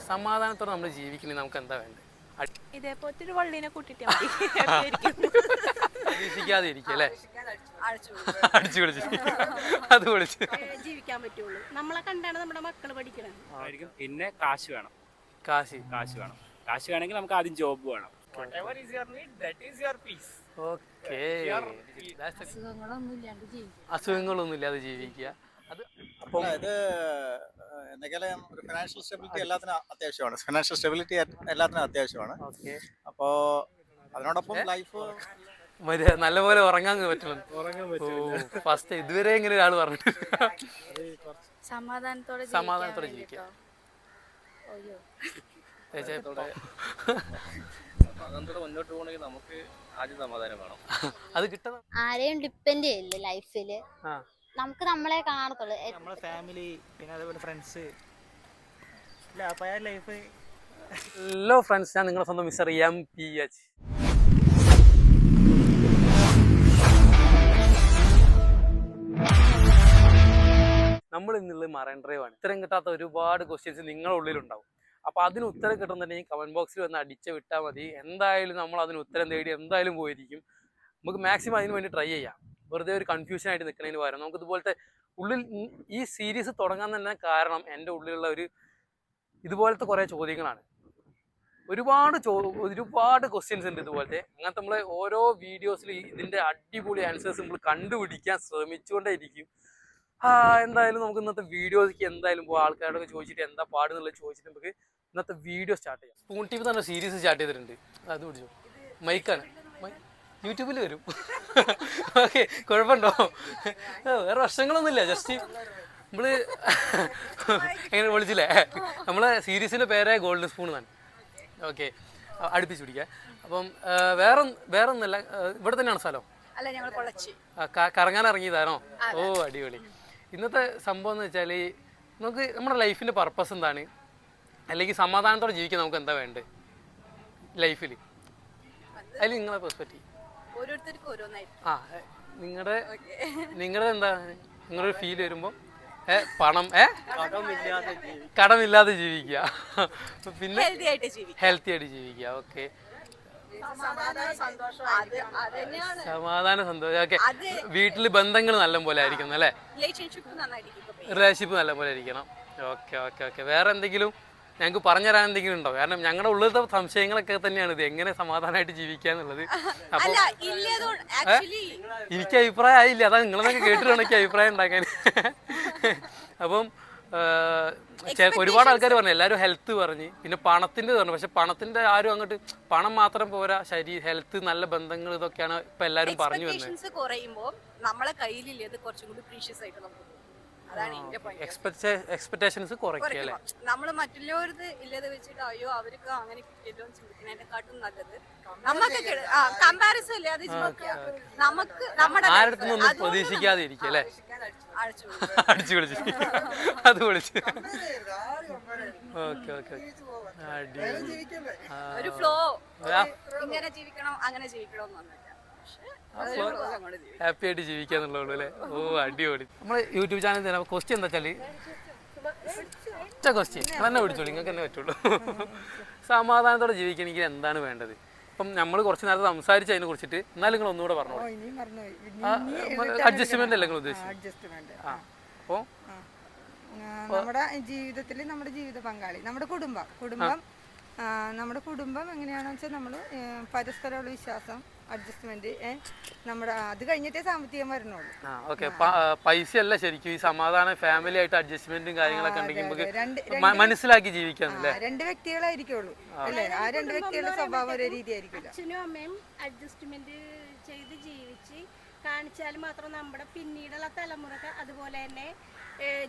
സമാധാനത്തോടെ നമ്മൾ ജീവിക്കണമെങ്കിൽ നമുക്ക് എന്താ വേണ്ടത്? ഇതേപോലത്തെ ഒരു വള്ളിനെ കൂട്ടിട്ട് മതി. പ്രതീക്ഷിക്കാതെ ഇരിക്കും അല്ലേ? അടിച്ചു വിളിച്ചു അത് വിളിച്ചു ജീവിക്കാൻ പറ്റുള്ളൂ. നമ്മളെ കണ്ടാണ് നമ്മുടെ മക്കള് പഠിക്കണം. പിന്നെ കാശ് വേണം. കാശ് വേണം. കാശ് വേണമെങ്കിൽ നമുക്ക് ആദ്യം ജോബ് വേണം. അസുഖങ്ങളൊന്നും ഇല്ലാതെ ജീവിക്കുക. അത് അപ്പം ഇത് എന്തെങ്കിലും ഒരു ഫിനാൻഷ്യൽ സ്റ്റെബിലിറ്റി എല്ലാത്തിനും അത്യാവശ്യമാണ്. ഫിനാൻഷ്യൽ സ്റ്റെബിലിറ്റി എല്ലാത്തിനും അത്യാവശ്യമാണ്. അപ്പോൾ അതിനോടൊപ്പം ലൈഫ് നല്ലപോലെ ഉറങ്ങാൻ പറ്റണം. ഫസ്റ്റ് ഇതുവരെ ഇങ്ങനെ ഒരാൾ പറഞ്ഞിട്ട് സമാധാനത്തോടെ ജീവിക്കാം. മുന്നോട്ട് പോകണമെങ്കിൽ നമുക്ക് ആദ്യം സമാധാനം വേണം. അത് കിട്ടുന്ന ആരെയും ഡിപ്പെൻഡ് ചെയ്യില്ല ലൈഫില്. നമുക്ക് നമ്മളെ കാണത്തുള്ളൂ, നമ്മളെ ഫാമിലി, പിന്നെ അതേപോലെ ഫ്രണ്ട്സ്. ലൈഫ്. ഹലോ ഫ്രണ്ട്സ്, ഞാൻ നിങ്ങളുടെ സ്വന്തം മിസ്റ്റർ MPH. നമ്മൾ ഇന്നുള്ളത് മറൈൻ ഡ്രൈവ് ആണ്. ഉത്തരം കിട്ടാത്ത ഒരുപാട് ക്വസ്റ്റ്യൻസ് നിങ്ങളുടെ ഉള്ളിലുണ്ടാവും. അപ്പോൾ അതിന് ഉത്തരം കിട്ടുന്നുണ്ടെങ്കിൽ കമൻറ്റ് ബോക്സിൽ വന്ന് അടിച്ച് വിട്ടാൽ മതി. എന്തായാലും നമ്മൾ അതിന് ഉത്തരം തേടി എന്തായാലും പോയിരിക്കും. നമുക്ക് മാക്സിമം അതിന് വേണ്ടി ട്രൈ ചെയ്യാം. വെറുതെ ഒരു കൺഫ്യൂഷൻ ആയിട്ട് നിൽക്കുന്നതിന് പകരം നമുക്ക് ഇതുപോലത്തെ ഉള്ളിൽ ഈ സീരീസ് തുടങ്ങാൻ തന്നെ കാരണം എൻ്റെ ഉള്ളിലുള്ള ഇതുപോലത്തെ കുറേ ചോദ്യങ്ങളാണ്. ഒരുപാട് ക്വസ്റ്റ്യൻസ് ഉണ്ട് ഇതുപോലത്തെ. അങ്ങനത്തെ നമ്മൾ ഓരോ വീഡിയോസിൽ ഇതിൻ്റെ അടിപൊളി ആൻസേഴ്സ് നമ്മൾ കണ്ടുപിടിക്കാൻ ശ്രമിച്ചുകൊണ്ടേ ഇരിക്കും. എന്തായാലും നമുക്ക് ഇന്നത്തെ വീഡിയോയ്ക്ക് എന്തായാലും പോകാം. ആൾക്കാരോടൊക്കെ ചോദിച്ചിട്ട് എന്താ പാടുന്നുള്ളത് ചോദിച്ചിട്ട് നമുക്ക് ഇന്നത്തെ വീഡിയോ സ്റ്റാർട്ട് ചെയ്യാം. സ്പൂൺ TV തന്നെ സീരീസ് സ്റ്റാർട്ട് ചെയ്തിട്ടുണ്ട്. അത് പിടിച്ചോ, മൈക്കാണ്, യൂട്യൂബിൽ വരും. ഓക്കെ, കുഴപ്പമുണ്ടോ? വേറെ പ്രശ്നങ്ങളൊന്നുമില്ല. ജസ്റ്റ് നമ്മൾ എങ്ങനെ വിളിച്ചില്ലേ, നമ്മളെ സീരീസിൻ്റെ പേരെ ഗോൾഡൻ സ്പൂൺ എന്നാണ്. ഓക്കെ, അടുപ്പിച്ച് പിടിക്കുക. അപ്പം വേറെ ഒന്നല്ല, ഇവിടെ തന്നെയാണ് സ്ഥലം. കറങ്ങാൻ ഇറങ്ങിയതാണോ? ഓ, അടിപൊളി. ഇന്നത്തെ സംഭവം എന്ന് വെച്ചാൽ നമുക്ക് നമ്മുടെ ലൈഫിൻ്റെ പർപ്പസ് എന്താണ്, അല്ലെങ്കിൽ സമാധാനത്തോടെ ജീവിക്കാൻ നമുക്ക് എന്താ വേണ്ടത് ലൈഫിൽ? അതിൽ നിങ്ങളെ പെർസ്പെക്റ്റീവ്. നിങ്ങളുടെ എന്താ, നിങ്ങളൊരു ഫീൽ വരുമ്പോൾ കടമില്ലാതെ ജീവിക്കുക, പിന്നെ ഹെൽത്തി ആയിട്ട് ജീവിക്കുക. ഓക്കെ, സമാധാനം, സന്തോഷം. ഓക്കെ, വീട്ടില് ബന്ധങ്ങൾ നല്ല പോലെ ആയിരിക്കണം അല്ലേ? റിലേഷൻഷിപ്പ് നല്ല പോലെ ഇരിക്കണം. Okay okay okay. വേറെ എന്തെങ്കിലും ഞങ്ങൾക്ക് പറഞ്ഞുതരാൻ എന്തെങ്കിലും ഉണ്ടോ? കാരണം ഞങ്ങളുടെ ഉള്ളിലത്തെ സംശയങ്ങളൊക്കെ തന്നെയാണ് ഇത്, എങ്ങനെ സമാധാനമായിട്ട് ജീവിക്കുക എന്നുള്ളത്. അപ്പൊ എനിക്ക് അഭിപ്രായം ആയില്ല, അതാ നിങ്ങളെന്നൊക്കെ കേട്ടിട്ടാണ് എനിക്ക് അഭിപ്രായം ഉണ്ടാക്കാൻ. അപ്പം ഒരുപാട് ആൾക്കാർ പറഞ്ഞു, എല്ലാവരും ഹെൽത്ത് പറഞ്ഞ്, പിന്നെ പണത്തിൻ്റെ പറഞ്ഞു. പക്ഷെ പണത്തിൻ്റെ ആരും അങ്ങോട്ട്, പണം മാത്രം പോരാ, ശരീരം, ഹെൽത്ത്, നല്ല ബന്ധങ്ങൾ, ഇതൊക്കെയാണ് ഇപ്പൊ എല്ലാവരും പറഞ്ഞു വന്നത്. നമ്മളെ കയ്യിലില്ലേ കുറച്ചും കൂടി പ്രീഷ്യസ് ആയിട്ട് നമുക്ക് എക്സ്പെക്ടേഷൻസ് കുറയ്ക്കുക അല്ലേ? നമ്മള് മറ്റുള്ളവരത് ഇല്ലത് വെച്ചിട്ട് അയ്യോ അവർക്ക് അങ്ങനെ കിട്ടിയല്ലോ ചിന്തിക്കുന്നതിനെക്കാട്ടും നല്ലത് നമുക്ക് കമ്പാരിസൺ ഇല്ലേ, അത് നമുക്ക് നമ്മുടെ ആരടുത്തൊന്നും പ്രതീക്ഷിക്കാതെ ഇരിക്കും അല്ലേ? അടിച്ചു വിളിച്ചു അത് വിളിച്ചു. ഓക്കെ ഓക്കെ, ഒരു ഫ്ലോ, ഇങ്ങനെ ജീവിക്കണം അങ്ങനെ ജീവിക്കണം എന്നൊന്നുമില്ല, ഹാപ്പി ആയിട്ട് ജീവിക്കുക എന്നുള്ളൂ അല്ലേ? ഓ, അടിപൊളി. നമ്മൾ യൂട്യൂബ് ചാനൽ തന്നെ ക്വസ്റ്റ്യൻ എന്താ വെച്ചാൽ, ഒറ്റ ക്വസ്റ്റ്യൻ തന്നെ പിടിച്ചോളൂ, നിങ്ങൾക്ക് തന്നെ പറ്റുള്ളൂ. സമാധാനത്തോടെ ജീവിക്കണമെങ്കിൽ എന്താണ് വേണ്ടത്? ഇപ്പം നമ്മൾ കുറച്ച് നേരത്തെ സംസാരിച്ച് അതിനെ കുറിച്ചിട്ട്, എന്നാലും നിങ്ങൾ ഒന്നുകൂടെ പറഞ്ഞോളൂ. അഡ്ജസ്റ്റ്മെന്റ് അല്ലേ നിങ്ങൾ ഉദ്ദേശിച്ചത്? അപ്പോൾ നമ്മുടെ ജീവിതത്തിൽ നമ്മുടെ ജീവിത പങ്കാളി, നമ്മുടെ കുടുംബം എങ്ങനെയാണെന്ന് വെച്ചാൽ നമ്മൾ പരസ്പരമുള്ള വിശ്വാസം, അഡ്ജസ്റ്റ്മെന്റ്, നമ്മുടെ അത് കഴിഞ്ഞിട്ടേ സാമ്പത്തികം വരുന്നുള്ളൂ. പൈസ അല്ല ശരിക്കും ഈ സമാധാനം, ഫാമിലി ആയിട്ട് അഡ്ജസ്റ്റ്മെന്റും കാര്യങ്ങളൊക്കെ ഉണ്ടെങ്കിൽ മനസ്സിലാക്കി ജീവിക്കാന്നല്ലേ? രണ്ട് വ്യക്തികളായിരിക്കുള്ളൂ അല്ലേ? ആ രണ്ട് വ്യക്തികളുടെ സ്വഭാവം ഒരേ രീതി ആയിരിക്കില്ല. അച്ഛനും അമ്മയും അഡ്ജസ്റ്റ്മെന്റ് ചെയ്ത് ജീവിച്ച് കാണിച്ചാൽ മാത്രം നമ്മുടെ പിന്നീടുള്ള തലമുറക്ക് അതുപോലെ തന്നെ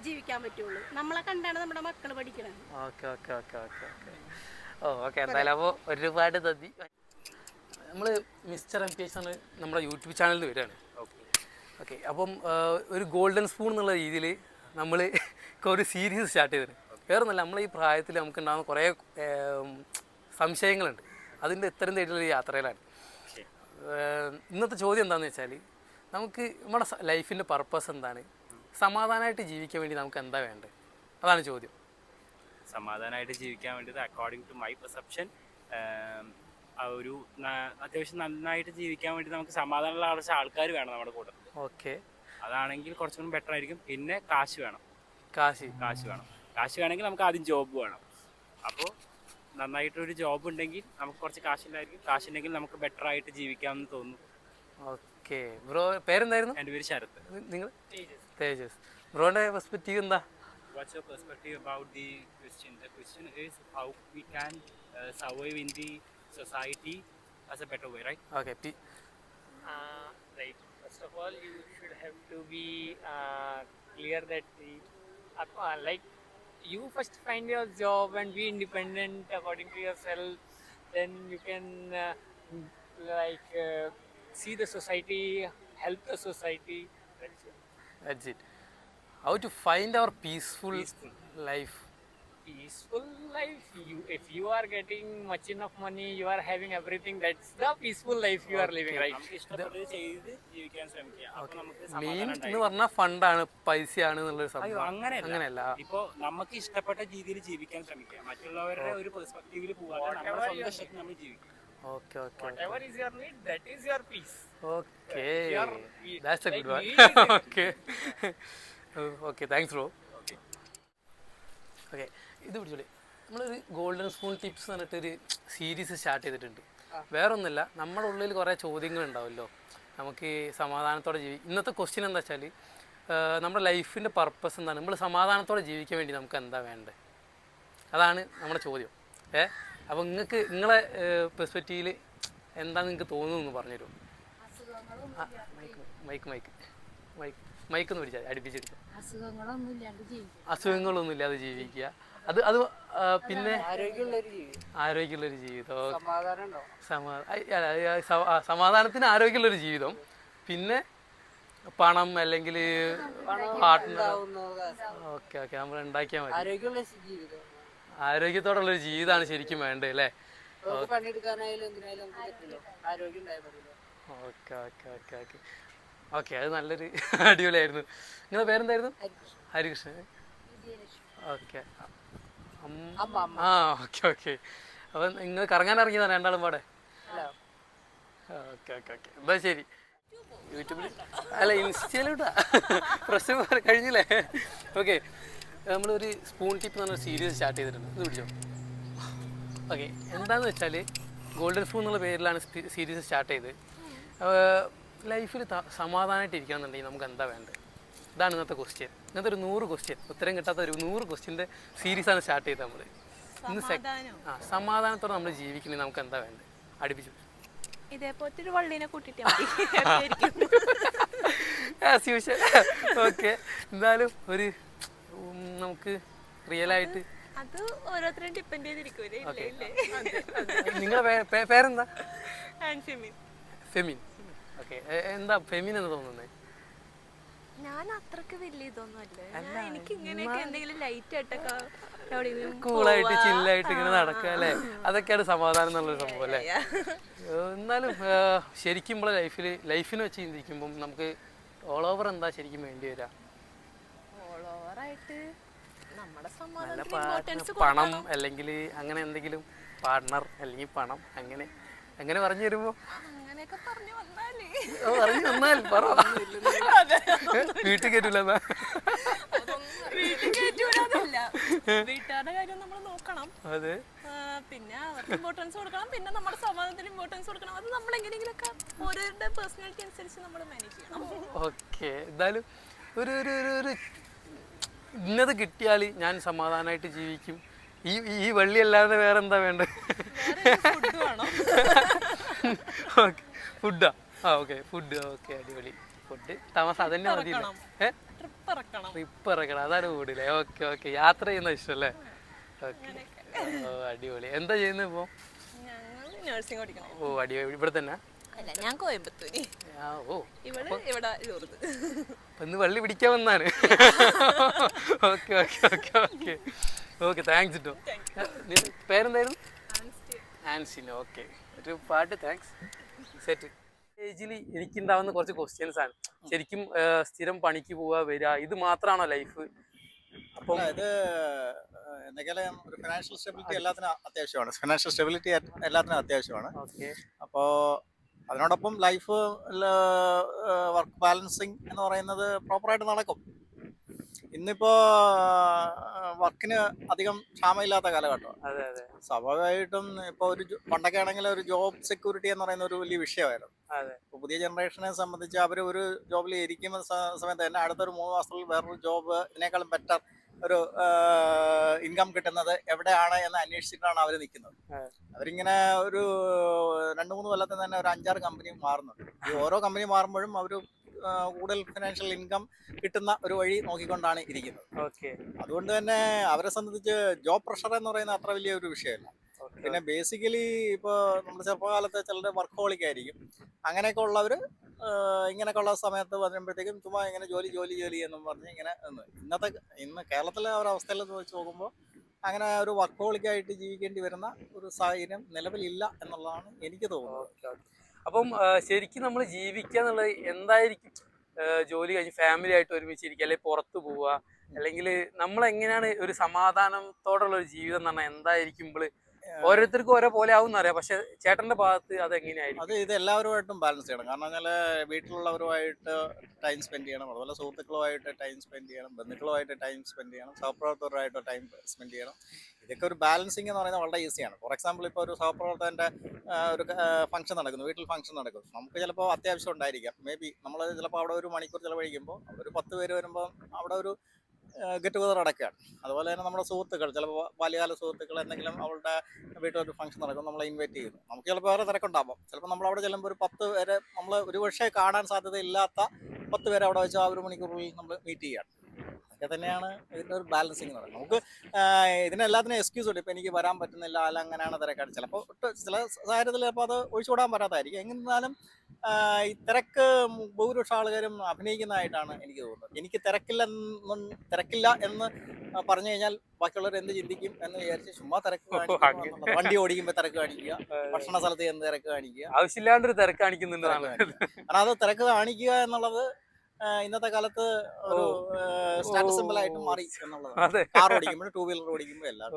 ജീവിക്കാൻ പറ്റുള്ളൂ. നമ്മളെ കണ്ടാണ് നമ്മുടെ മക്കൾ പഠിക്കണം. Okay okay okay okay okay. Okay, എന്തായാലും അപ്പോൾ ഒരുപാട് നന്ദി. നമ്മൾ മിസ്റ്റർ MPH ആണ് നമ്മുടെ യൂട്യൂബ് ചാനലിൽ വരികയാണ്. ഓക്കെ, അപ്പം ഒരു ഗോൾഡൻ സ്പൂൺ എന്നുള്ള രീതിയിൽ നമ്മൾ ഒരു സീരീസ് സ്റ്റാർട്ട് ചെയ്തിട്ടുണ്ട്. വേറെ ഒന്നല്ല, നമ്മൾ ഈ പ്രായത്തിൽ നമുക്കുണ്ടാകുന്ന കുറേ സംശയങ്ങളുണ്ട്, അതിൻ്റെ ഉത്തരം തേടിയുള്ള യാത്രയിലാണ്. ഇന്നത്തെ ചോദ്യം എന്താണെന്ന് വെച്ചാൽ, നമുക്ക് നമ്മുടെ ലൈഫിൻ്റെ പർപ്പസ് എന്താണ്, സമാധാനമായിട്ട് ജീവിക്കാൻ വേണ്ടി നമുക്ക് എന്താ വേണ്ടത്, അതാണ് ചോദ്യം. സമാധാനമായിട്ട് ജീവിക്കാൻ വേണ്ടിയിട്ട് അക്കോർഡിംഗ് ടു മൈ പെർസെപ്ഷൻ ഒരു അത്യാവശ്യം നന്നായിട്ട് ജീവിക്കാൻ വേണ്ടി നമുക്ക് സമാധാനമുള്ള ആൾക്കാർ വേണം നമ്മുടെ കൂടെ. ഓക്കെ, അതാണെങ്കിൽ കുറച്ചുകൂടി ബെറ്റർ ആയിരിക്കും. പിന്നെ കാശ് വേണം. കാശ് വേണം. കാശ് വേണമെങ്കിൽ നമുക്ക് ആദ്യം ജോബ് വേണം. അപ്പോൾ നന്നായിട്ടൊരു ജോബ് ഉണ്ടെങ്കിൽ നമുക്ക് കുറച്ച് കാശില്ലായിരിക്കും. കാശുണ്ടെങ്കിൽ നമുക്ക് ബെറ്റർ ആയിട്ട് ജീവിക്കാമെന്ന് തോന്നുന്നു. ഓക്കെ ബ്രോ, പേരെന്തായിരുന്നു? എൻ്റെ പേര് ശരത്ത്. നിങ്ങൾ? തേജസ്. ബ്രോയുടെ പെർസ്പെക്റ്റീവ് എന്താ? What's your perspective about the question? The question is how we can survive in the society as a better way, right? Okay, Right. First of all, you should have to be clear that like you first find your job and be independent according to yourself. Then you can see the society, help the society. that's it. How to find our peaceful life? Peaceful life. If you are getting much enough money, you are having everything. That's the peaceful life you are living, right? നമുക്ക് ഇഷ്ടപ്പെട്ടത് ചെയ്ത് ജീവിക്കാൻ ശ്രമിക്കുക. അപ്പോൾ നമുക്ക് main സമാധാനം എന്ന് ഉണ്ടായിരിക്കും. പറഞ്ഞാൽ ഫണ്ടാണ്, പൈസയാണ് എന്നുള്ളൊരു അയ്യോ, സംഭവം. അങ്ങനെയല്ല. അങ്ങനെയല്ല. ഇപ്പോ നമുക്ക് ഇഷ്ടപ്പെട്ട രീതിയിൽ ജീവിക്കാൻ ശ്രമിക്കുക. മറ്റുള്ളവരുടെ ഒരു പെർസ്പെക്റ്റീവിൽ പോകാതെ നമ്മുടെ സ്വന്തം ഇഷ്ടത്തിന് നമ്മൾ ജീവിക്കുക. Okay okay Whatever is your need, that is your peace. Okay, Your that's A like good one. need is okay okay, thanks bro. Okay, ഇത് പിടിച്ചോളി. നമ്മളൊരു ഗോൾഡൻ സ്പൂൺ ടിപ്സ് എന്ന് പറഞ്ഞിട്ടൊരു സീരീസ് സ്റ്റാർട്ട് ചെയ്തിട്ടുണ്ട്. വേറൊന്നുമില്ല, നമ്മുടെ ഉള്ളിൽ കുറേ ചോദ്യങ്ങളുണ്ടാവുമല്ലോ, നമുക്ക് സമാധാനത്തോടെ ഇന്നത്തെ ക്വസ്റ്റ്യൻ എന്താ വെച്ചാൽ നമ്മുടെ ലൈഫിൻ്റെ പർപ്പസ് എന്താണ്, നമ്മൾ സമാധാനത്തോടെ ജീവിക്കാൻ വേണ്ടി നമുക്ക് എന്താ വേണ്ടത്, അതാണ് നമ്മുടെ ചോദ്യം. അപ്പോൾ നിങ്ങൾക്ക് നിങ്ങളെ പെർസ്പെക്റ്റീവിൽ എന്താ നിങ്ങൾക്ക് തോന്നുന്നു പറഞ്ഞുതരും. മൈക്കൊന്ന് പിടിച്ചാൽ അടുപ്പിച്ചെടുക്കുക. അസുഖങ്ങളൊന്നും ഇല്ലാതെ ജീവിക്കുക, അത് പിന്നെ ആരോഗ്യമുള്ളൊരു ജീവിതം, സമാധാനത്തിന് ആരോഗ്യമുള്ളൊരു ജീവിതം, പിന്നെ പണം അല്ലെങ്കിൽ പാർട്ട്ണർ. ഓക്കെ ഓക്കെ, നമ്മൾ ഉണ്ടാക്കിയാൽ മതി. ആരോഗ്യത്തോടുള്ളൊരു ജീവിതമാണ് ശരിക്കും വേണ്ടത് അല്ലേ? Okay okay okay okay okay, അത് നല്ലൊരു അടിപൊളിയായിരുന്നു. നിങ്ങളുടെ പേരെന്തായിരുന്നു? ഹരികൃഷ്ണൻ. ഓക്കെ, ആ ഓക്കെ ഓക്കെ. അപ്പം നിങ്ങൾ കറങ്ങാൻ ഇറങ്ങിയതാണ് രണ്ടാളും പാടെ? ഓക്കെ ഓക്കെ ഓക്കെ, എന്താ ശരി. യൂട്യൂബിൽ അല്ല, ഇൻസ്റ്റയിലിട്ടാ പ്രശ്നം കഴിഞ്ഞില്ലേ? ഓക്കെ, നമ്മളൊരു സ്പൂൺ ടിപ്പ് എന്ന് പറഞ്ഞ സീരീസ് സ്റ്റാർട്ട് ചെയ്തിട്ടുണ്ട്. ഇത് പിടിച്ചോ. ഓക്കെ, എന്താണെന്ന് വെച്ചാൽ ഗോൾഡൻ സ്പൂൺ എന്നുള്ള പേരിലാണ് സീരീസ് സ്റ്റാർട്ട് ചെയ്ത്. ലൈഫിൽ സമാധാനമായിട്ട് ഇരിക്കണമെന്നുണ്ടെങ്കിൽ നമുക്ക് എന്താ വേണ്ടത്, ഇതാണ് ഇന്നത്തെ ക്വസ്റ്റ്യൻ. ഇന്നത്തെ ഒരു 100 ക്വസ്റ്റ്യൻ, ഉത്തരം കിട്ടാത്ത ഒരു 100 ക്വസ്റ്റ്യൻ്റെ സീരീസാണ് സ്റ്റാർട്ട് ചെയ്തത് നമ്മൾ. ഇന്ന് സമാധാനത്തോടെ നമ്മൾ ജീവിക്കണമെങ്കിൽ നമുക്ക് എന്താ വേണ്ടത്, അടുപ്പിച്ചു. ഇതേപോലത്തെ ഒരു വള്ളീനെ കൂട്ടിട്ട് ആസ് യൂഷ്വൽ. ഓക്കെ, എന്തായാലും ഒരു നമുക്ക് റിയലായിട്ട് അത് ഓരോരുത്തരും ഡിപ്പെൻഡ് ചെയ്തിരിക്കൂലേ. നിങ്ങളുടെ പേരെന്താ? ഫെമിൻ. ഓക്കെ, എന്താ ഫെമിൻ എന്ന് തോന്നുന്നത്? ഞാൻ അത്രക്ക് വലിയ ഇതൊന്നും അല്ല, എനിക്ക് ഇങ്ങനെയൊക്കെ എന്തെങ്കിലും ലൈറ്റ് ആയിട്ടൊക്കെ കൂളായിട്ട് ചില്ലായിട്ട് ഇങ്ങനെ നടക്കുക അല്ലേ, അതൊക്കെയാണ് സമാധാനം എന്നുള്ളൊരു സംഭവം അല്ലേ? എന്നാലും ശരിക്കും നമ്മളെ ലൈഫിനെ വെച്ച് ചിന്തിക്കുമ്പം നമുക്ക് ഓൾ ഓവർ എന്താ ശരിക്കും വേണ്ടി വരിക? പണം അല്ലെങ്കിൽ അങ്ങനെ എന്തെങ്കിലും, പാർട്ട്ണർ അല്ലെങ്കിൽ പണം, അങ്ങനെ പറഞ്ഞു തരുമ്പോ പറഞ്ഞു വന്നാൽ പറ. വീട്ടിൽ കയറ്റൂല, വീട്ടുകാരുടെ കാര്യം നമ്മൾ നോക്കണം. അതെ, പിന്നെ അവർക്ക് ഇമ്പോർട്ടൻസ് കൊടുക്കണം, പിന്നെ നമ്മുടെ സമാധാനത്തിന് ഇമ്പോർട്ടൻസ് കൊടുക്കണം. അത് നമ്മൾ എങ്ങനെയെങ്കിലൊക്കെ ഓരോരുടെ പേഴ്സണാലിറ്റി അനുസരിച്ച് നമ്മൾ മാനേജ് ചെയ്യണം. ഓക്കെ, എന്തായാലും ഒരു ഇന്നത് കിട്ടിയാൽ ഞാൻ സമാധാനമായിട്ട് ജീവിക്കും, ഈ വള്ളി അല്ലാതെ വേറെ എന്താ വേണ്ടത്? ഓക്കെ, ഫുഡാ? ആ ഓക്കെ, ഫുഡ്. ഓക്കെ, അടിപൊളി. ഫുഡ്, താമസം അതന്നെ മതി. ട്രിപ്പ് ഇറക്കണം, അതാണ് കൂടുതലേ. ഓക്കെ ഓക്കെ, യാത്ര ചെയ്യുന്ന ഇഷ്ടമല്ലേ? ഓക്കെ, ഓ അടിപൊളി. എന്താ ചെയ്യുന്നത് ഇപ്പോൾ? ഓ അടിപൊളി. ഇവിടെ തന്നെ? ഞാൻ കോയമ്പത്തൂര്. ഓ, ഇവിടെ ഇന്ന് വള്ളി പിടിക്കാൻ വന്നാണ്. Okay okay okay okay okay, thanks കേട്ടോ. പേരെന്തായിരുന്നു? ആൻസിൻ. ഓക്കെ, ഒരു പാട്ട്. താങ്ക്സ്. സെറ്റ്. ഏജിൽ എനിക്കുണ്ടാവുന്ന കുറച്ച് ക്വസ്റ്റ്യൻസ് ആണ്. ശരിക്കും സ്ഥിരം പണിക്ക് പോവുക വരിക, ഇത് മാത്രമാണോ ലൈഫ്? അപ്പം ഇത് എന്തെങ്കിലും ഒരു ഫിനാൻഷ്യൽ സ്റ്റെബിലിറ്റി എല്ലാത്തിനും അത്യാവശ്യമാണ്. ഫിനാൻഷ്യൽ സ്റ്റെബിലിറ്റി എല്ലാത്തിനും അത്യാവശ്യമാണ്. ഓക്കെ. അപ്പോൾ അതിനോടൊപ്പം ലൈഫ് വർക്ക് ബാലൻസിങ് എന്ന് പറയുന്നത് പ്രോപ്പറായിട്ട് നടക്കും. ഇന്നിപ്പോ വർക്കിന് അധികം ക്ഷാമമില്ലാത്ത കാലഘട്ടമാണ്. അതെ അതെ സ്വാഭാവികമായിട്ടും ഇപ്പോൾ പണ്ടൊക്കെ ആണെങ്കിൽ ഒരു ജോബ് സെക്യൂരിറ്റി എന്ന് പറയുന്ന ഒരു വലിയ വിഷയമായിരുന്നു. അതെ. ഇപ്പോൾ പുതിയ ജനറേഷനെ സംബന്ധിച്ച് അവർ ഒരു ജോബിൽ ഇരിക്കുന്ന സമയത്ത് തന്നെ അടുത്തൊരു 3 മാസത്തിൽ വേറൊരു ജോബ് ഇതിനേക്കാളും ബെറ്റർ ഒരു ഇൻകം കിട്ടുന്നത് എവിടെയാണ് എന്ന് അന്വേഷിച്ചിട്ടാണ് അവർ നിൽക്കുന്നത്. അവരിങ്ങനെ ഒരു 2-3 കൊല്ലത്തിൽ തന്നെ ഒരു 5-6 കമ്പനി മാറുന്നുണ്ട്. ഈ ഓരോ കമ്പനി മാറുമ്പോഴും അവർ കൂടുതൽ ഫിനാൻഷ്യൽ ഇൻകം കിട്ടുന്ന ഒരു വഴി നോക്കിക്കൊണ്ടാണ് ഇരിക്കുന്നത്. ഓക്കെ. അതുകൊണ്ട് തന്നെ അവരെ സംബന്ധിച്ച് ജോബ് പ്രഷർ എന്ന് പറയുന്നത് അത്ര വലിയ ഒരു വിഷയമല്ല. പിന്നെ ബേസിക്കലി ഇപ്പോൾ നമ്മുടെ ചെറുപ്പകാലത്ത് ചിലർ വർക്കഹോളിക് ആയിരിക്കും. അങ്ങനെയൊക്കെ ഉള്ളവർ ഇങ്ങനെയൊക്കെ ഉള്ള സമയത്ത് വരുമ്പോഴത്തേക്കും ചുമ്മാ ഇങ്ങനെ ജോലി എന്നും പറഞ്ഞ് ഇങ്ങനെ ഇന്ന് കേരളത്തിലെ ഒരവസ്ഥയിൽ വെച്ച് നോക്കുമ്പോൾ അങ്ങനെ ഒരു വർക്കഹോളിക്കായിട്ട് ജീവിക്കേണ്ടി വരുന്ന ഒരു സാഹചര്യം നിലവിലില്ല എന്നുള്ളതാണ് എനിക്ക് തോന്നുന്നത്. അപ്പം ശരിക്കും നമ്മൾ ജീവിക്കുക എന്നുള്ളത് എന്തായിരിക്കും? ജോലി കഴിഞ്ഞ് ഫാമിലി ആയിട്ട് ഒരുമിച്ചിരിക്കുക, അല്ലെങ്കിൽ പുറത്തു പോവുക, അല്ലെങ്കിൽ നമ്മൾ എങ്ങനെയാണ് ഒരു സമാധാനത്തോടുള്ള ഒരു ജീവിതം എന്ന് പറഞ്ഞാൽ എന്തായിരിക്കും? ഓരോരുത്തർക്കും ഓരോ പോലെ ആവും എന്നറിയാം. പക്ഷെ ചേട്ടന്റെ ഭാഗത്ത് അത് എങ്ങനെയായിരിക്കും? ഇത് എല്ലാവരുമായിട്ടും ബാലൻസ് ചെയ്യണം. കാരണം വെച്ചാൽ വീട്ടിലുള്ളവരുമായിട്ട് ടൈം സ്പെൻഡ് ചെയ്യണം, അതുപോലെ സുഹൃത്തുക്കളുമായിട്ട് ടൈം സ്പെൻഡ് ചെയ്യണം, ബന്ധുക്കളുമായിട്ട് ടൈം സ്പെൻഡ് ചെയ്യണം, സഹപ്രവർത്തകരുമായിട്ട് ടൈം സ്പെൻഡ് ചെയ്യണം. ഇതൊക്കെ ഒരു ബാലൻസിങ് എന്ന് പറയുന്നത് വളരെ ഈസിയാണ്. ഫോർ എക്സാമ്പിൾ ഇപ്പോൾ ഒരു സഹപ്രവർത്തകൻ്റെ ഒരു ഫംഗ്ഷൻ നടക്കുന്നു, വീട്ടിൽ ഫംഗ്ഷൻ നടക്കുന്നു. നമുക്ക് ചിലപ്പോൾ അത്യാവശ്യം ഉണ്ടായിരിക്കാം. മേ ബി നമ്മൾ ചിലപ്പോൾ അവിടെ ഒരു മണിക്കൂർ ചിലവഴിക്കുമ്പോൾ ഒരു 10 പേര് വരുമ്പോൾ അവിടെ ഒരു ഗെറ്റ് ടുഗദർ നടക്കുകയാണ്. അതുപോലെ തന്നെ നമ്മുടെ സുഹൃത്തുക്കൾ, ചിലപ്പോൾ ബാല്യകാല സുഹൃത്തുക്കൾ എന്തെങ്കിലും അവളുടെ വീട്ടിലൊരു ഫംഗ്ഷൻ നടക്കും, നമ്മളെ ഇൻവൈറ്റ് ചെയ്യുന്നു. നമുക്ക് ചിലപ്പോൾ വേറെ തിരക്കുണ്ടാവാം. ചിലപ്പോൾ നമ്മൾ അവിടെ ചെല്ലുമ്പോൾ ഒരു 10 പേരെ നമ്മൾ ഒരു പക്ഷേ കാണാൻ സാധ്യതയില്ലാത്ത 10 പേരെ അവിടെ വെച്ച് ആ ഒരു മണിക്കൂറിൽ നമ്മൾ മീറ്റ് ചെയ്യുകയാണ്. അതൊക്കെ തന്നെയാണ് ഇതിൻ്റെ ഒരു ബാലൻസിങ് എന്ന് പറയുന്നത്. നമുക്ക് ഇതിനെല്ലാത്തിനും എക്സ്ക്യൂസ് ഉണ്ട്. ഇപ്പോൾ എനിക്ക് വരാൻ പറ്റുന്നില്ല, അല്ല അങ്ങനെയാണ് തിരക്കാണ്. ചിലപ്പോൾ ചില സാഹചര്യത്തിൽ ചിലപ്പോൾ അത് ഒഴിച്ചുകൂടാൻ പറ്റാത്തതായിരിക്കും. എന്നിരുന്നാലും ഈ തിരക്ക് ഭൂരിപക്ഷം ആളുകാരും അഭിനയിക്കുന്നതായിട്ടാണ് എനിക്ക് തോന്നുന്നത്. എനിക്ക് തിരക്കില്ല എന്ന് പറഞ്ഞു കഴിഞ്ഞാൽ ബാക്കിയുള്ളവർ എന്ത് ചിന്തിക്കും എന്ന് വിചാരിച്ച് ചുമ്മാ തിരക്ക് കാണിക്കുക, വണ്ടി ഓടിക്കുമ്പോൾ തിരക്ക് കാണിക്കുക, ഭക്ഷണ സ്ഥലത്ത് എന്ത് തിരക്ക് കാണിക്കുക, ആവശ്യമില്ലാണ്ടൊരു തിരക്ക് കാണിക്കുന്നുണ്ട്. കാരണം അത് തിരക്ക് കാണിക്കുക എന്നുള്ളത് ഇന്നത്തെ കാലത്ത് ഒരു സ്റ്റാറ്റസ് സിംബൽ ആയിട്ട് മാറി എന്നുള്ളത്. കാർ ഓടിക്കുമ്പോൾ, 2 വീലർ ഓടിക്കുമ്പോൾ എല്ലാം.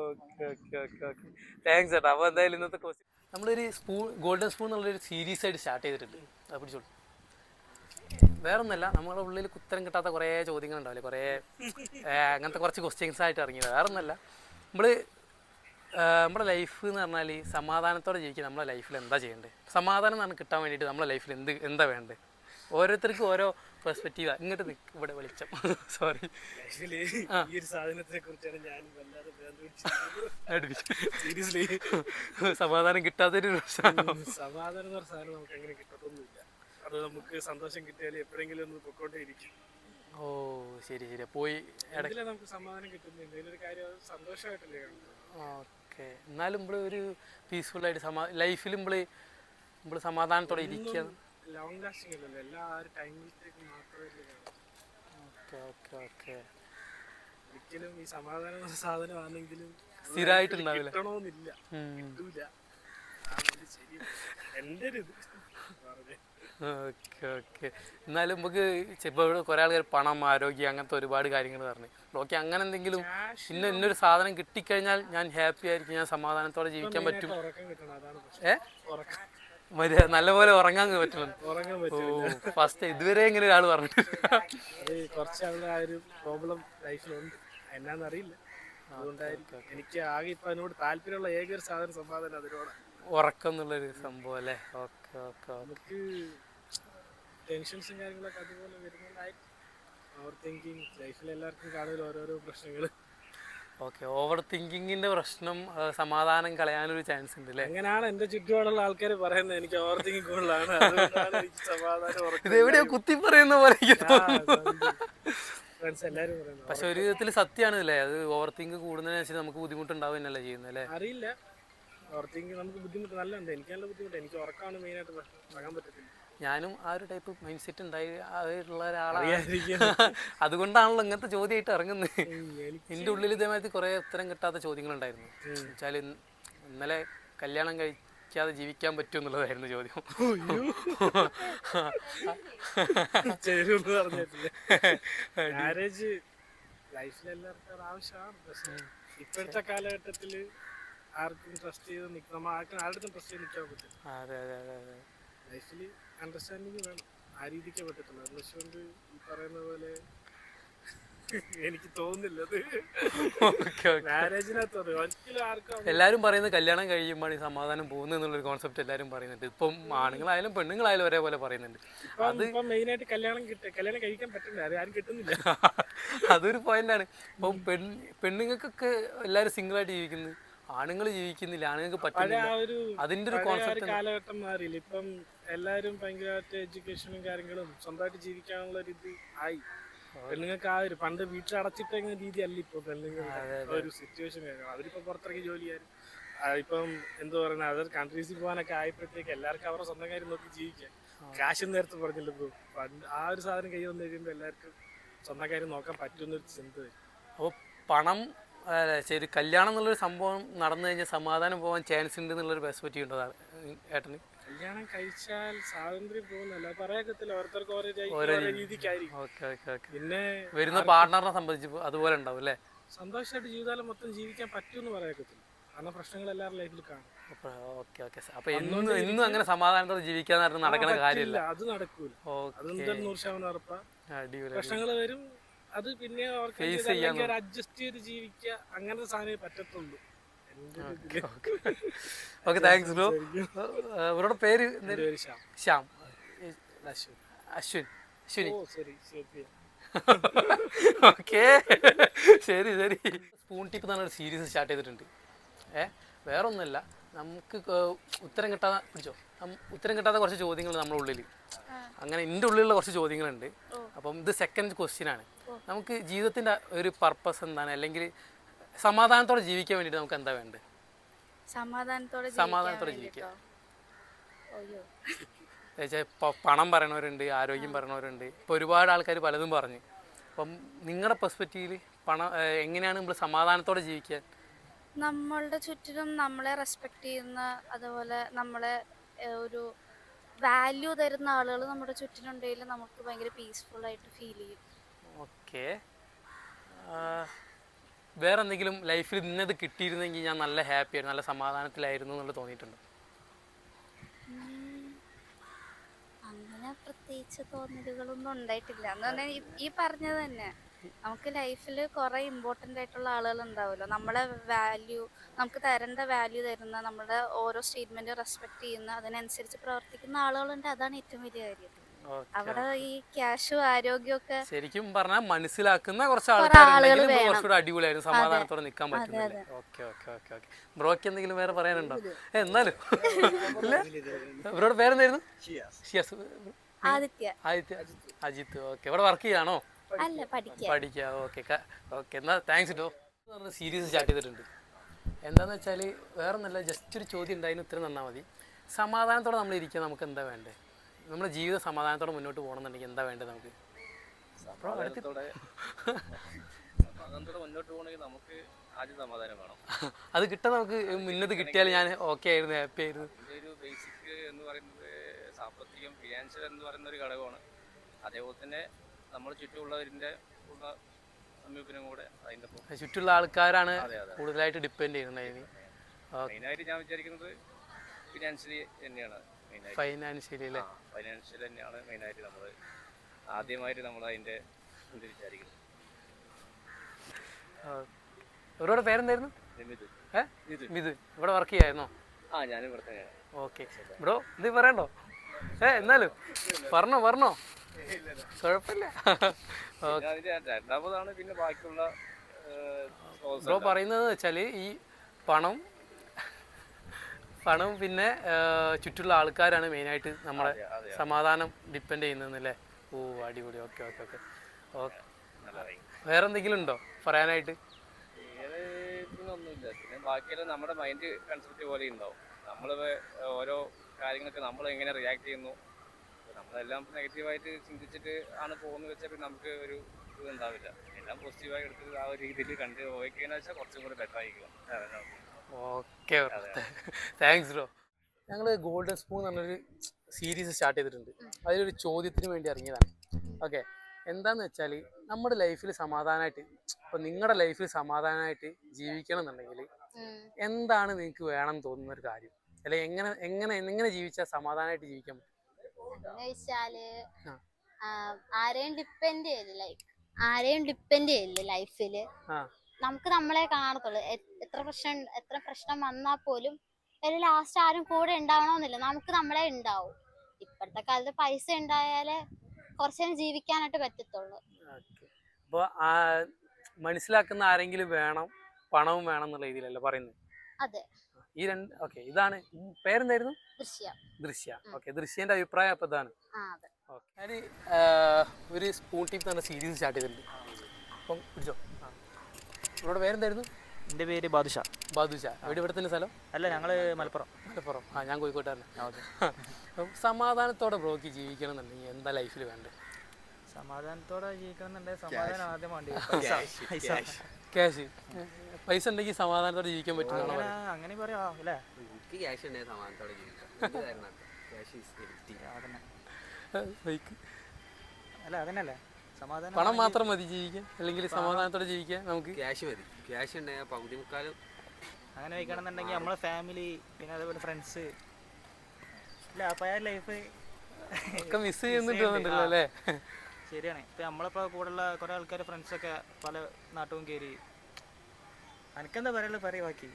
താങ്ക്സ് ചേട്ടാ. അപ്പോൾ എന്തായാലും ഇന്നത്തെ ക്വസ്റ്റ്യൻ നമ്മളൊരു ഗോൾഡൻ സ്പൂൺ എന്നുള്ളൊരു സീരീസ് ആയിട്ട് സ്റ്റാർട്ട് ചെയ്തിട്ടുണ്ട്. അത് പിടിച്ചോളൂ. വേറെ ഒന്നല്ല, നമ്മുടെ ഉള്ളിൽ ഉത്തരം കിട്ടാത്ത കുറേ ചോദ്യങ്ങൾ ഉണ്ടാവില്ലേ, കുറേ അങ്ങനത്തെ കുറച്ച് ക്വസ്റ്റ്യൻസ് ആയിട്ട് ഇറങ്ങിയത്. വേറെ ഒന്നല്ല, നമ്മുടെ ലൈഫ് എന്ന് പറഞ്ഞാൽ സമാധാനത്തോടെ ജീവിക്കുക. നമ്മുടെ ലൈഫിൽ എന്താ ചെയ്യേണ്ടത്? സമാധാനം എന്ന് കിട്ടാൻ വേണ്ടിയിട്ട് നമ്മുടെ ലൈഫിൽ എന്താ വേണ്ടത്? ഓരോരുത്തർക്കും ഓരോ പെർസ്പെക്റ്റീവാ. ഇങ്ങോട്ട് ഇവിടെ വെളിച്ചം. സോറി, ഈ ഒരു സാധനത്തിനെ കുറിച്ചാണ് ഞാൻ സീരിയസ്ലി സമാധാനം കിട്ടാത്തൊരു സമാധാനം എന്ന് പറഞ്ഞ സാധനം നമുക്ക് എങ്ങനെ കിട്ടത്തൊന്നുമില്ല. അത് നമുക്ക് സന്തോഷം കിട്ടിയാൽ എപ്പോഴെങ്കിലും ഒന്ന് പൊക്കോണ്ടേയിരിക്കും. ഓ ശരി പോയി ഇടയ്ക്ക് നമുക്ക് സമാധാനം കിട്ടുന്നു. എന്തെങ്കിലും ഒരു കാര്യം സന്തോഷമായിട്ടല്ലേ കാണുന്നത്. ഓക്കെ. എന്നാലും ഒരു പീസ്ഫുള്ളായിട്ട് ലൈഫിൽ നമ്മൾ സമാധാനത്തോടെ ഇരിക്കുക. ലോങ് ലാസ്റ്റിംഗ് അല്ലല്ലോ, എല്ലാ ടൈമിലേക്ക് മാത്രമേ. ഓക്കെ. ഒരിക്കലും ഈ സമാധാനം എന്ന സാധനമാണെങ്കിലും സ്ഥിരമായിട്ടുണ്ടാവില്ല, കിട്ടണമെന്നില്ല, കിട്ടൂല. എൻ്റെ ഒരു ഇത് ഓക്കെ. എന്നാലും നമുക്ക് ഇപ്പോൾ കുറേ ആൾക്കാർ പണം, ആരോഗ്യം, അങ്ങനത്തെ ഒരുപാട് കാര്യങ്ങൾ പറഞ്ഞു. ഓക്കെ, അങ്ങനെ എന്തെങ്കിലും ഇന്നൊരു സാധനം കിട്ടിക്കഴിഞ്ഞാൽ ഞാൻ ഹാപ്പി ആയിരിക്കും, ഞാൻ സമാധാനത്തോടെ ജീവിക്കാൻ പറ്റും. നല്ലപോലെ ഉറങ്ങാൻ പറ്റും. ഫസ്റ്റ് ഇതുവരെ ഇങ്ങനെ ഒരാൾ പറഞ്ഞിട്ട് കുറച്ചാളുടെ ആ ഒരു പ്രോബ്ലം ലൈഫിലുണ്ട്. എന്നാന്നറിയില്ല, അതുകൊണ്ടായിരിക്കും. എനിക്ക് ആകെ ഇപ്പൊ അതിനോട് താല്പര്യമുള്ള ഏക ഒരു സാധനം സമാധാനം, അതിനോട് ഉറക്കം എന്നുള്ളൊരു സംഭവം അല്ലേ. ഓക്കെ. നമുക്ക് ടെൻഷൻസും കാര്യങ്ങളൊക്കെ അതുപോലെ വരുന്നതായിരിക്കും. ഓവർ തിങ്കിങ് ലൈഫിൽ എല്ലാവർക്കും കാണുമല്ലോ ഓരോരോ പ്രശ്നങ്ങൾ. ഓക്കെ. ഓവർ തിങ്കിങ്ങിന്റെ പ്രശ്നം സമാധാനം കളയാനൊരു ചാൻസ് ഉണ്ട് അല്ലേ? അങ്ങനെയാണ് എന്റെ ചുറ്റുപാടുള്ള ആൾക്കാർ പറയുന്നത്. എനിക്ക് ഓവർ തിങ്കിങ് കൂടുതലാണ്, അതുകൊണ്ടാണ് എനിക്ക് സമാധാനം. ഇത് എവിടെയോ കുത്തി പറയുന്ന പോലെ ഫ്രണ്ട്സ് എല്ലാവരും പറയുന്നത്. പക്ഷെ ഒരു വിധത്തിൽ സത്യമാണ് അല്ലേ? അത് ഓവർ തിങ്ക് കൂടുന്നതിനനുസരിച്ച് നമുക്ക് ബുദ്ധിമുട്ടുണ്ടാവുന്നല്ലേ ചെയ്യുന്നത് അല്ലേ? അറിയില്ല, ഓവർ തിങ്ക് നമുക്ക് ബുദ്ധിമുട്ട് നല്ലുണ്ട്. എനിക്ക് നല്ല ബുദ്ധിമുട്ട്. എനിക്ക് ഉറക്കമാണ് മെയിനായിട്ട് പ്രശ്നം, ഉറങ്ങാൻ പറ്റത്തില്ല. ഞാനും ആ ഒരു ടൈപ്പ് മൈൻഡ് സെറ്റ് ഉള്ള ഒരാളാണ്. അതുകൊണ്ടാണല്ലോ ഇങ്ങനത്തെ ചോദ്യമായിട്ട് ഇറങ്ങുന്നത്. എൻ്റെ ഉള്ളിൽ ഇതേമാതിരി കുറേ ഉത്തരം കിട്ടാത്ത ചോദ്യങ്ങളുണ്ടായിരുന്നു. വെച്ചാൽ ഇന്നലെ കല്യാണം കഴിക്കാതെ ജീവിക്കാൻ പറ്റും എന്നുള്ളതായിരുന്നു ചോദ്യം. മാരേജ് ലൈഫിൽ എല്ലാവർക്കും ആവശ്യമാണ്. ഇപ്പോഴത്തെ കാലഘട്ടത്തിൽ ആർക്കും ട്രസ്റ്റ് ചെയ്ത് നമ്മൾ ആരുടെ ട്രസ്റ്റ് ചെയ്ത് നിൽക്കാൻ പറ്റും. അതെ അതെ അതെ അതെ. ലൈഫിൽ അണ്ടർസ്റ്റാൻഡിങ് വേണം, ആ രീതിക്കേ പറ്റത്തുള്ളൂ. അതുകൊണ്ട് ഈ പറയുന്ന പോലെ എനിക്ക് തോന്നുന്നില്ല അത് മാരേജിനകത്ത് ഒരിക്കലും ആർക്കും. എല്ലാവരും പറയുന്നത് കല്യാണം കഴിയുമ്പോൾ ഈ സമാധാനം പോകുന്നു എന്നുള്ളൊരു കോൺസെപ്റ്റ് എല്ലാവരും പറയുന്നുണ്ട്. ഇപ്പം ആണുങ്ങളായാലും പെണ്ണുങ്ങളായാലും ഒരേപോലെ പറയുന്നുണ്ട്. ഇപ്പം മെയിനായിട്ട് കല്യാണം കഴിക്കാൻ പറ്റില്ല, അത് ആരും കിട്ടുന്നില്ല. അതൊരു പോയിന്റാണ്. ഇപ്പം പെണ്ണുങ്ങൾക്കൊക്കെ എല്ലാവരും സിംഗിളായിട്ട് ജീവിക്കുന്നു, ആണുങ്ങൾ ജീവിക്കുന്നില്ല, ആണുങ്ങൾക്ക് പറ്റുന്നില്ല. അതിന്റെ ഒരു കോൺസെപ്റ്റ് കാലഘട്ടം മാറിയില്ല. ഇപ്പം എല്ലാവരും ഭയങ്കരമായിട്ട് എഡ്യൂക്കേഷനും കാര്യങ്ങളും സ്വന്തമായിട്ട് ജീവിക്കാനുള്ള ഒരു ഇത് ആയി. പെണ്ണുങ്ങൾക്ക് ആ ഒരു പണ്ട് വീട്ടിലടച്ചിട്ടേക്കുന്ന രീതി അല്ല ഇപ്പൊ പെണ്ണുങ്ങൾക്ക് ഒരു സിറ്റുവേഷൻ. അവരിപ്പോ പുറത്തിറങ്ങി ജോലി ചെയ്യാൻ ഇപ്പം എന്താ പറയുക, അതർ കൺട്രീസിൽ പോകാനൊക്കെ ആയപ്പോഴത്തേക്ക് എല്ലാവർക്കും അവരുടെ സ്വന്തം കാര്യം നോക്കി ജീവിക്കാം. കാശ് നേരത്തെ പറഞ്ഞില്ല ബ്രോ, പണ്ട് ആ ഒരു സാധനം കൈ വന്നു കഴിയുമ്പോൾ എല്ലാവർക്കും സ്വന്തം കാര്യം നോക്കാൻ പറ്റുന്നൊരു ചിന്ത വരും. അപ്പോൾ പണം ശരി, കല്യാണം എന്നുള്ളൊരു സംഭവം നടന്നു കഴിഞ്ഞാൽ സമാധാനം പോകാൻ ചാൻസ് ഉണ്ട് എന്നുള്ളൊരു പെർസ്പെക്റ്റീവ് ഉണ്ടോ ഏട്ടന്? കല്യാണം കഴിച്ചാൽ സ്വാതന്ത്ര്യം പോകുന്നല്ല പറയാക്കത്തില്ല, ഓരോരുത്തർക്ക് ഓരോ രീതിക്കായിരിക്കും. പിന്നെ വരുന്ന പാർട്ണറിനെ സംബന്ധിച്ച് അതുപോലെ ഉണ്ടാവും അല്ലേ? സന്തോഷമായിട്ട് ജീവിതകാലം മൊത്തം ജീവിക്കാൻ പറ്റുമെന്ന് പറയാക്കത്തില്ല, കാരണം പ്രശ്നങ്ങൾ എല്ലാവരുടെ ലൈഫിൽ കാണും. Okay okay. അപ്പൊ ഇന്നും അങ്ങനെ സമാധാനത്തോടെ ജീവിക്കാൻ നടക്കുന്ന കാര്യമില്ല, അത് നടക്കൂല. അതെന്തായാലും 100% ഉറപ്പാ. പ്രശ്നങ്ങൾ വരും, അത് പിന്നെ അഡ്ജസ്റ്റ് ചെയ്ത് ജീവിക്കുക, അങ്ങനത്തെ സാധനമേ പറ്റത്തുള്ളൂ. Okay, thanks bro. ഇവരുടെ പേര് ശ്യാം, അശ്വിനി. ഓക്കെ, ശരി ശരി. സ്പൂൺ ടിപ്പ് എന്നൊരു സീരീസ് സ്റ്റാർട്ട് ചെയ്തിട്ടുണ്ട്. വേറെ ഒന്നുമല്ല, നമുക്ക് ഉത്തരം കിട്ടാത്ത കുറച്ച് ചോദ്യങ്ങൾ നമ്മുടെ ഉള്ളിൽ, അങ്ങനെ എൻ്റെ ഉള്ളിലുള്ള കുറച്ച് ചോദ്യങ്ങളുണ്ട്. അപ്പം ഇത് സെക്കൻഡ് ക്വസ്റ്റ്യൻ ആണ്. നമുക്ക് ജീവിതത്തിൻ്റെ ഒരു പർപ്പസ് എന്താണ്, അല്ലെങ്കിൽ സമാധാനത്തോടെ ജീവിക്കാൻ വേണ്ടിയിട്ട് നമുക്ക് എന്താ വേണ്ടത്? സമാധാനത്തോടെ ജീവിക്കാം. പണം പറയണവരുണ്ട്, ആരോഗ്യം പറയണവരുണ്ട്, ഇപ്പോൾ ഒരുപാട് ആൾക്കാർ പലതും പറഞ്ഞു. അപ്പം നിങ്ങളുടെ പെർസ്പെക്റ്റീവിൽ എങ്ങനെയാണ് നമ്മൾ സമാധാനത്തോടെ ജീവിക്കാൻ? നമ്മളുടെ ചുറ്റിലും നമ്മളെ റെസ്പെക്ട് ചെയ്യുന്ന, അതുപോലെ നമ്മളെ ഒരു വാല്യൂ തരുന്ന ആളുകൾ നമ്മുടെ ചുറ്റിനുണ്ടെങ്കിൽ നമുക്ക് ഭയങ്കര പീസ്ഫുൾ ആയിട്ട് ഫീൽ ചെയ്യും. ഓക്കെ. വേറെ എന്തെങ്കിലും ലൈഫിൽ ഇന്നത് കിട്ടിയിരുന്നെങ്കിൽ ഞാൻ നല്ല ഹാപ്പി ആയിരുന്നു, നല്ല സമാധാനത്തിലായിരുന്നു എന്നുള്ളത് തോന്നിയിട്ടുണ്ടോ? അങ്ങനെ പ്രത്യേകിച്ച് തോന്നലുകളൊന്നും ഉണ്ടായിട്ടില്ല. എന്ന് പറഞ്ഞാൽ ഈ പറഞ്ഞത് തന്നെ, നമുക്ക് ലൈഫിൽ കുറേ ഇമ്പോർട്ടൻ്റ് ആയിട്ടുള്ള ആളുകൾ ഉണ്ടാവുമല്ലോ, നമ്മളെ വാല്യൂ, നമുക്ക് തരേണ്ട വാല്യൂ തരുന്ന, നമ്മുടെ ഓരോ സ്റ്റേറ്റ്മെൻറ്റ് റെസ്പെക്ട് ചെയ്യുന്ന, അതിനനുസരിച്ച് പ്രവർത്തിക്കുന്ന ആളുകളുണ്ട്. അതാണ് ഏറ്റവും വലിയ കാര്യം. അവിടെ ഈ ക്യാഷും ആരോഗ്യമൊക്കെ ശരിക്കും പറഞ്ഞാൽ മനസ്സിലാക്കുന്ന കുറച്ച് ആൾക്കാരുണ്ടെങ്കിലും കുറച്ചുകൂടെ അടിപൊളിയായിരുന്നു, സമാധാനത്തോടെ നിൽക്കാൻ പറ്റുന്നില്ല. Okay okay okay okay. ബ്രോയ്ക്ക് എന്തെങ്കിലും വേറെ പറയാനുണ്ടോ? എന്നാലും ബ്രോയുടെ പേരെന്തായിരുന്നു? ആദിത്യ. അജിത്ത്. ഓക്കെ. ഇവിടെ വർക്ക് ചെയ്യാണോ? അല്ല, പഠിക്കുക. Okay okay. എന്നാൽ താങ്ക്സ് കേട്ടോ. സീരീസ് സ്റ്റാർട്ട് ചെയ്തിട്ടുണ്ട്. എന്താണെന്ന് വെച്ചാൽ വേറെ ഒന്നല്ല, ജസ്റ്റ് ഒരു ചോദ്യം ഉണ്ടായിരുന്നു, ഉത്തരം തന്നാൽ മതി. സമാധാനത്തോടെ നമ്മൾ ഇരിക്കുക, നമുക്ക് എന്താ വേണ്ടത്? നമ്മുടെ ജീവിതം സമാധാനത്തോടെ മുന്നോട്ട് പോകണമെന്നുണ്ടെങ്കിൽ എന്താ വേണ്ടത് നമുക്ക്? സമാധാനത്തോടെ മുന്നോട്ട് പോകണമെങ്കിൽ നമുക്ക് ആദ്യം സമാധാനം വേണം. അത് കിട്ടാൻ നമുക്ക് മുന്നത് കിട്ടിയാൽ ഞാൻ ഓക്കെ ആയിരുന്നു, ഹാപ്പി ആയിരുന്നു. ഒരു ബേസിക് എന്ന് പറയുന്നത് സാമ്പത്തികം, ഫിനാൻഷ്യൽ എന്ന് പറയുന്ന ഒരു ഘടകമാണ്. അതേപോലെ തന്നെ നമ്മൾ ചുറ്റുമുള്ളവരിൻ്റെ ഉള്ള സമീപനം കൂടെ അതിൻ്റെ ചുറ്റുള്ള ആൾക്കാരാണ് കൂടുതലായിട്ട് ഡിപ്പെൻഡ് ചെയ്യുന്നത്. മെയിനായിട്ട് ഞാൻ വിചാരിക്കുന്നത് ഫിനാൻഷ്യലി തന്നെയാണ്. ഫൈനാൻഷ്യലി അല്ലേ? ഫൈനാൻഷ്യൽ തന്നെയാണ് മെയിനായിട്ട് നമ്മൾ ആദ്യമായിട്ട് നമ്മൾ അതിൻ്റെ ഇത് വിചാരിക്കുന്നത്. ഇവരുടെ പേരെന്തായിരുന്നു? മിഥുൻ. ഇവിടെ വർക്ക് ചെയ്യായിരുന്നോ? ഞാൻ ഇവിടെ തന്നെയാണ്. ഓക്കെ ബ്രോ, ഇത് പറയണ്ടോ? എന്നാലും പറഞ്ഞോ കുഴപ്പമില്ല. രണ്ടാമതാണ് പിന്നെ ബാക്കിയുള്ള ബ്രോ പറയുന്നത് വെച്ചാൽ ഈ പണം പിന്നെ ചുറ്റുള്ള ആൾക്കാരാണ് മെയിനായിട്ട് നമ്മളെ സമാധാനം ഡിപ്പെൻഡ് ചെയ്യുന്നതല്ലേ? ഓ, അടിപൊളി. Okay okay okay okay. വേറെ എന്തെങ്കിലും ഉണ്ടോ പറയാനായിട്ട്? ഒന്നുമില്ല. പിന്നെ ബാക്കിയെല്ലാം നമ്മുടെ മൈൻഡ് കൺസെപ്റ്റ് പോലെ ഉണ്ടാവും. നമ്മൾ ഓരോ കാര്യങ്ങളൊക്കെ നമ്മൾ എങ്ങനെ റിയാക്ട് ചെയ്യുന്നു, നമ്മളെല്ലാം നെഗറ്റീവായിട്ട് ചിന്തിച്ചിട്ട് ആണ് പോകുന്നത് വെച്ചാൽ പിന്നെ നമുക്ക് ഒരു ഇതുണ്ടാവില്ല. എല്ലാം പോസിറ്റീവായി എടുത്ത് ആ ഒരു രീതിയിൽ കണ്ട് പോയിക്കഴിഞ്ഞാൽ വെച്ചാൽ കുറച്ചും കൂടി ബെറ്റർ ആയിരിക്കും. Okay, thanks bro. ഞങ്ങൾ ഗോൾഡൻ സ്പൂൺ എന്നൊരു സീരീസ് സ്റ്റാർട്ട് ചെയ്തിട്ടുണ്ട്. അതിലൊരു ചോദ്യത്തിന് വേണ്ടി ഇറങ്ങിയതാണ്. ഓക്കെ, എന്താന്ന് വെച്ചാൽ നമ്മുടെ ലൈഫിൽ സമാധാനമായിട്ട്, ഇപ്പം നിങ്ങളുടെ ലൈഫിൽ സമാധാനമായിട്ട് ജീവിക്കണം എന്നുണ്ടെങ്കിൽ എന്താണ് നിങ്ങൾക്ക് വേണം തോന്നുന്ന ഒരു കാര്യം, അല്ലെങ്കിൽ എങ്ങനെ ജീവിച്ചാൽ സമാധാനമായിട്ട് ജീവിക്കാൻ പറ്റും? ആരെയും ഡിപ്പെൻഡ് ചെയ്യില്ല ലൈഫില്. നമുക്ക് നമ്മളെ കാണത്തുള്ളൂ. എത്ര പ്രശ്നം വന്നാൽ പോലും ഒരു ലാസ്റ്റ് ആരും കൂടെ ഉണ്ടാവണമെന്നില്ല, നമുക്ക് നമ്മളെ ഉണ്ടാവും. ഇപ്പോഴത്തെ കാലത്ത് പൈസ ഉണ്ടായാലേ കുറച്ചു നേരം ജീവിക്കാനായിട്ട് പറ്റത്തുള്ളൂ. അപ്പോൾ മനസ്സിലാക്കുന്ന ആരെങ്കിലും വേണം, പണവും വേണം എന്നുള്ള രീതിയിലല്ലേ പറയുന്നത്? അതെ. ഈ രണ്ട് ഓക്കെ. ഇതാണ് പേരെന്തായിരുന്നു? ദൃശ്യ. ഓക്കെ, ദൃശ്യന്റെ അഭിപ്രായം അപ്പൊ ഇതാണ്. ഞാൻ ഒരു സ്പൂൺ ടിപ്പ് എന്ന സീരീസ് സ്റ്റാർട്ട് ചെയ്തിട്ടുണ്ട്. അപ്പം പിടിച്ചോ. നിങ്ങളുടെ പേരെന്തായിരുന്നു? എൻ്റെ പേര് ബാദുഷ. ഇവിടെ തന്നെ സ്ഥലം? അല്ല, ഞങ്ങൾ മലപ്പുറം. ഞാൻ കോഴിക്കോട്ടാണ്. സമാധാനത്തോടെ ബ്രോക്ക് ജീവിക്കണം എന്നുണ്ടെങ്കിൽ എന്താ ലൈഫിൽ വേണ്ടത്? സമാധാനത്തോടെ ജീവിക്കണം എന്നുണ്ടെങ്കിൽ സമാധാനം ആദ്യം വേണ്ടി. ക്യാഷ്, പൈസ ഉണ്ടെങ്കിൽ സമാധാനത്തോടെ ജീവിക്കാൻ പറ്റും അങ്ങനെ പറയാം അല്ലേ? അല്ല അതന്നെയല്ലേ സമാധാനം. പണം മാത്രം മതി ജീവിക്കാൻ, അല്ലെങ്കിൽ സമാധാനത്തോടെ ജീവിക്കാൻ നമുക്ക് ക്യാഷ് മതി. ക്യാഷ് ഉണ്ടെങ്കിൽ പകുതി മുക്കാലും അങ്ങനെ വയ്ക്കണമെന്നുണ്ടെങ്കിൽ നമ്മളെ ഫാമിലി, പിന്നെ അതേപോലെ ഫ്രണ്ട്സ്, ഇല്ല പഴയ ലൈഫ് ഒക്കെ മിസ് ചെയ്യുന്നുണ്ടല്ലോ അല്ലേ? ശരിയാണ്. ഇപ്പം നമ്മളിപ്പോൾ കൂടെയുള്ള കുറേ ആൾക്കാർ ഫ്രണ്ട്സൊക്കെ പല നാട്ടും കയറി. എനിക്കെന്താ പറയുള്ളത് ബാക്കി.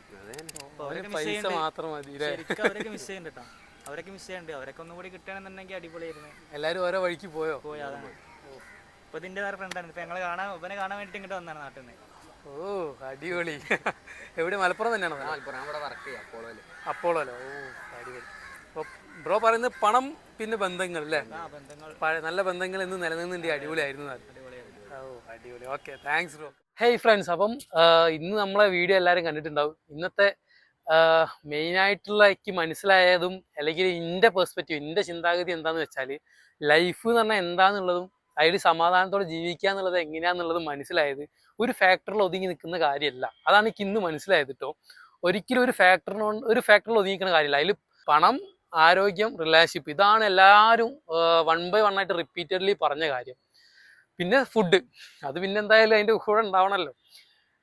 പൈസ മാത്രം മതി. ശരിക്കും അവരൊക്കെ മിസ് ചെയ്യുന്നുണ്ട് കേട്ടോ. അവരൊക്കെ മിസ് ചെയ്യുന്നുണ്ട്. അവരൊക്കെ ഒന്നും കൂടി കിട്ടുകയാണെന്നുണ്ടെങ്കിൽ അടിപൊളിയായിരുന്നു. എല്ലാവരും ഓരോ വഴിക്ക് പോയോ? അതാണ്. ഇപ്പൊ ഇതിന്റെ വേറെ ഫ്രണ്ടാണ്. ഇപ്പൊ ഞങ്ങള് ഇവനെ കാണാൻ വേണ്ടിട്ട് ഇങ്ങോട്ട് വന്നാണ് നാട്ടിൽ നിന്ന്. ഓ അടിപൊളി. എവിടെ? മലപ്പുറം തന്നെയാണോ? അപ്പോളോല്ലോ. ഓ അടിപൊളി. അപ്പോൾ ബ്രോ പറയുന്നത് പണം പിന്നെ ബന്ധങ്ങൾ അല്ലേ? നല്ല ബന്ധങ്ങൾ എന്ന് നിലനിന്നുണ്ട്. അടിപൊളിയായിരുന്നു അത്. ഓ അടിപൊളി. Okay, thanks bro. Hey friends, അപ്പം ഇന്ന് നമ്മളെ വീഡിയോ എല്ലാവരും കണ്ടിട്ടുണ്ടാവും. ഇന്നത്തെ മെയിനായിട്ടുള്ള എനിക്ക് മനസ്സിലായതും അല്ലെങ്കിൽ എൻ്റെ പെർസ്പെക്റ്റീവ്, എൻ്റെ ചിന്താഗതി എന്താണെന്ന് വെച്ചാൽ ലൈഫ് എന്ന് പറഞ്ഞാൽ എന്താണെന്നുള്ളതും അതിൽ സമാധാനത്തോടെ ജീവിക്കുക എന്നുള്ളത് എങ്ങനെയാണെന്നുള്ളതും മനസ്സിലായത് ഒരു ഫാക്ടറിൽ ഒതുങ്ങി നിൽക്കുന്ന കാര്യമല്ല. അതാണ് എനിക്ക് ഇന്ന് മനസ്സിലായത് കേട്ടോ. ഒരിക്കലും ഒരു ഫാക്ടറിൽ ഒതുങ്ങിക്കുന്ന കാര്യമില്ല. അതിൽ പണം, ആരോഗ്യം, റിലേഷൻഷിപ്പ്, ഇതാണ് എല്ലാവരും 1 by 1 ആയിട്ട് റിപ്പീറ്റഡ്ലി പറഞ്ഞ കാര്യം. പിന്നെ ഫുഡ്, അത് പിന്നെ എന്തായാലും അതിൻ്റെ കൂടെ ഉണ്ടാവണമല്ലോ.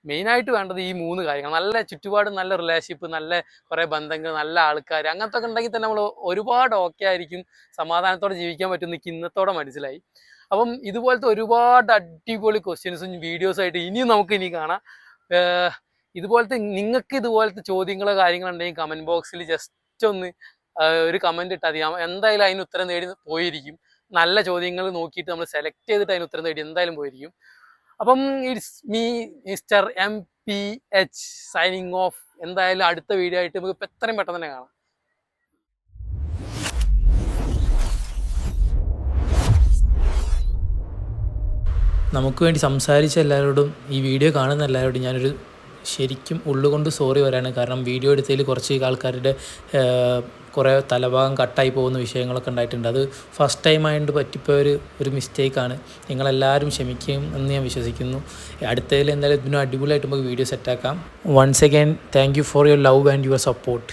മെയിനായിട്ട് വേണ്ടത് ഈ 3 കാര്യങ്ങൾ. നല്ല ചുറ്റുപാട്, നല്ല റിലേഷൻഷിപ്പ്, നല്ല കുറേ ബന്ധങ്ങൾ, നല്ല ആൾക്കാർ, അങ്ങനത്തെ ഒക്കെ ഉണ്ടെങ്കിൽ തന്നെ നമ്മൾ ഒരുപാട് ഓക്കെ ആയിരിക്കും, സമാധാനത്തോടെ ജീവിക്കാൻ പറ്റും. എനിക്ക് ഇന്നത്തോടെ മനസ്സിലായി. അപ്പം ഇതുപോലത്തെ ഒരുപാട് അടിപൊളി ക്വസ്റ്റ്യൻസും വീഡിയോസും ആയിട്ട് ഇനി കാണാം. ഇതുപോലത്തെ നിങ്ങൾക്ക് ഇതുപോലത്തെ ചോദ്യങ്ങളോ കാര്യങ്ങളുണ്ടെങ്കിൽ കമൻറ്റ് ബോക്സിൽ ജസ്റ്റ് ഒന്ന് ഒരു കമൻറ്റ് ഇട്ടാൽ മതി. എന്തായാലും അതിന് ഉത്തരം നേടി പോയിരിക്കും. നല്ല ചോദ്യങ്ങൾ നോക്കിയിട്ട് നമ്മൾ സെലക്ട് ചെയ്തിട്ട് അതിന് ഉത്തരം നേടി എന്തായാലും പോയിരിക്കും. അപ്പം it's me mister MPH signing off. എന്തായാലും അടുത്ത വീഡിയോ ആയിട്ട് നമുക്ക് എത്രയും പെട്ടെന്ന് തന്നെ കാണാം. നമുക്ക് വേണ്ടി സംസാരിച്ച എല്ലാവരോടും, ഈ വീഡിയോ കാണുന്ന എല്ലാവരോടും ഞാനൊരു ശരിക്കും ഉള്ളുകൊണ്ട് സോറി പറയാണ്. കാരണം വീഡിയോ എടുത്തതിൽ കുറച്ച് ആൾക്കാരുടെ കുറേ തലഭാഗം കട്ടായി പോകുന്ന വിഷയങ്ങളൊക്കെ ഉണ്ടായിട്ടുണ്ട്. അത് ഫസ്റ്റ് ടൈം ആയതുകൊണ്ട് പറ്റിപ്പോയ ഒരു മിസ്റ്റേക്കാണ്. നിങ്ങളെല്ലാവരും ക്ഷമിക്കും എന്ന് ഞാൻ വിശ്വസിക്കുന്നു. അടുത്തതിൽ എന്തായാലും ഇതിനും അടിപൊളിയായിട്ട് നമുക്ക് വീഡിയോ സെറ്റാക്കാം. Once again thank you for your love and your support.